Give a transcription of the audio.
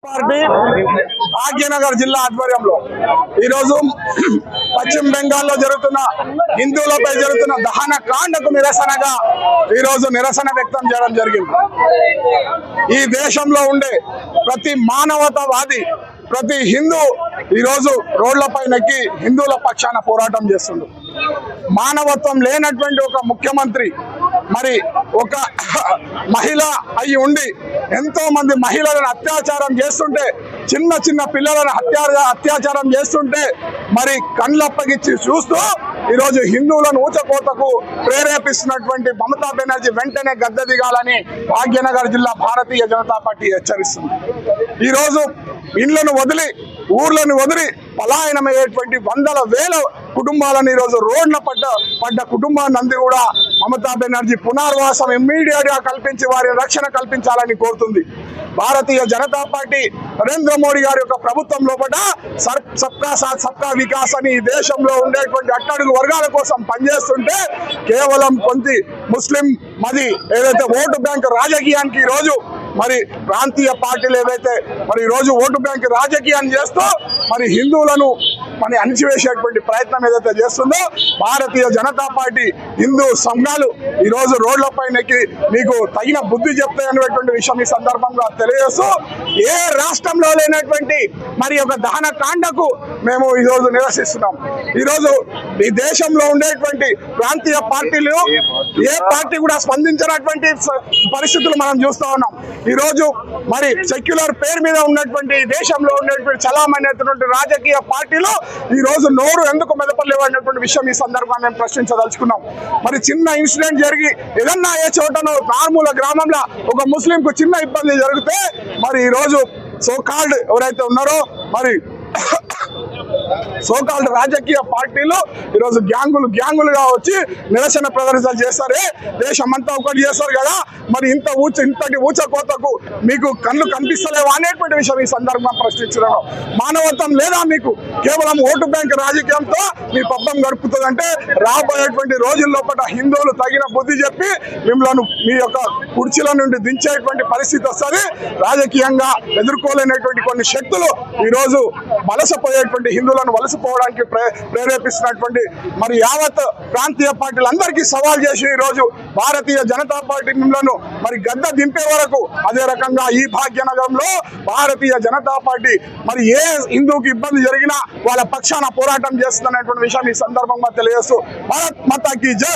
Party Bhagyanagar జిల్లా ఆధ్వర్యంలో ఈరోజు పశ్చిమ బెంగాల్లో జరుగుతున్న హిందువులపై జరుగుతున్న దహన కాండకు నిరసనగా ఈరోజు నిరసన వ్యక్తం చేయడం జరిగింది. ఈ దేశంలో ఉండే ప్రతి మానవతావాది, ప్రతి హిందూ ఈరోజు రోడ్లపై నెక్కి హిందువుల పక్షాన పోరాటం చేస్తుండు. మానవత్వం లేనటువంటి ఒక ముఖ్యమంత్రి, మరి ఒక మహిళ అయి ఉండి ఎంతో మంది మహిళలను అత్యాచారం చేస్తుంటే, చిన్న చిన్న పిల్లలను అత్యాచారం చేస్తుంటే మరి కళ్ళప్పగిచ్చి చూస్తూ ఈరోజు హిందువులను ఊచకోతకు ప్రేరేపిస్తున్నటువంటి మమతా బెనర్జీ వెంటనే గద్దె దిగాలని భాగ్యనగర్ జిల్లా భారతీయ జనతా పార్టీ హెచ్చరిస్తుంది. ఈరోజు ఇళ్లను వదిలి, ఊర్లను వదిలి పలాయనమయ్యేటువంటి వందల వేల కుటుంబాలను ఈరోజు రోడ్ల పడ్డ కుటుంబాన్ని కూడా మమతా బెనర్జీ పునర్వాసం ఇమ్మీడియట్ గా కల్పించి వారి రక్షణ కల్పించాలని కోరుతుంది. భారతీయ జనతా పార్టీ నరేంద్ర మోడీ గారి యొక్క ప్రభుత్వం లోపల సబ్కా సాత్ సబ్కా వికాస్ అని ఈ దేశంలో ఉండేటువంటి అట్టడుగు వర్గాల కోసం పనిచేస్తుంటే, కేవలం కొంత ముస్లిం మది ఏదైతే ఓటు బ్యాంక్ రాజకీయానికి ఈరోజు మరి ప్రాంతీయ పార్టీలు ఏవైతే మరి ఈరోజు ఓటు బ్యాంక్ రాజకీయాన్ని చేస్తూ మరి హిందువులను మరి అణిచివేసేటువంటి ప్రయత్నం ఏదైతే చేస్తుందో, భారతీయ జనతా పార్టీ హిందూ సంఘాలు ఈరోజు రోడ్లపై నెక్కి మీకు తగిన బుద్ధి చెప్తాయనేటువంటి విషయం ఈ సందర్భంగా తెలియజేస్తూ, ఏ రాష్ట్రంలో లేనటువంటి మరి ఒక దహన కాండకు మేము ఈరోజు నిరసిస్తున్నాం. ఈరోజు ఈ దేశంలో ఉండేటువంటి ప్రాంతీయ పార్టీలు ఏ పార్టీ కూడా స్పందించినటువంటి పరిస్థితులు మనం చూస్తూ ఉన్నాం. ఈరోజు మరి సెక్యులర్ పేరు మీద ఉన్నటువంటి దేశంలో ఉండేటువంటి చలామణి రాజకీయ పార్టీలు ఈ రోజు నోరు ఎందుకు మెదపలేవు అనేటువంటి విషయం ఈ సందర్భంగా మేము ప్రశ్నించదలుచుకున్నాం. మరి చిన్న ఇన్సిడెంట్ జరిగి ఏదన్నా ఏ చోటనో మారుమూల గ్రామంలో ఒక ముస్లింకు చిన్న ఇబ్బంది జరిగితే మరి ఈరోజు సోకాల్డ్ ఎవరైతే ఉన్నారో మరి సోకాల్డ్ రాజకీయ పార్టీలు ఈరోజు గ్యాంగులుగా వచ్చి నిరసన ప్రదర్శనలు చేస్తారే, దేశమంతా ఒకటి చేస్తారు కదా, మరి ఇంతటి ఊచకోతకు మీకు కళ్ళు కనిపిస్తలేవా అనేటువంటి విషయం ఈ సందర్భంగా ప్రశ్నించడం. మానవత్వం లేదా మీకు? కేవలం ఓటు బ్యాంక్ రాజకీయంతో మీ పబ్బం గడుపుతుందంటే రాబోయేటువంటి రోజుల్లో హిందువులు తగిన బుద్ధి చెప్పి మిమ్మల్ని మీ యొక్క కుర్చీల నుండి దించేటువంటి పరిస్థితి వస్తుంది. రాజకీయంగా ఎదుర్కోలేనటువంటి కొన్ని శక్తులు ఈరోజు వలసపోయేటువంటి హిందువులను వలసపోవడానికి ప్రేరేపిస్తున్నటువంటి మరి యావత్ ప్రాంతీయ పార్టీలందరికీ సవాల్ చేసి ఈరోజు భారతీయ జనతా పార్టీ మిమ్మల్ని మరి గద్ద దింపే వరకు, అదే రకంగా ఈ భాగ్యనగరంలో భారతీయ జనతా పార్టీ మరి ఏ హిందువుకి ఇబ్బంది జరిగినా వాళ్ళ పక్షాన పోరాటం చేస్తుందనేటువంటి విషయం ఈ సందర్భంగా తెలియజేస్తూ భారత్ మాతా కీ జై.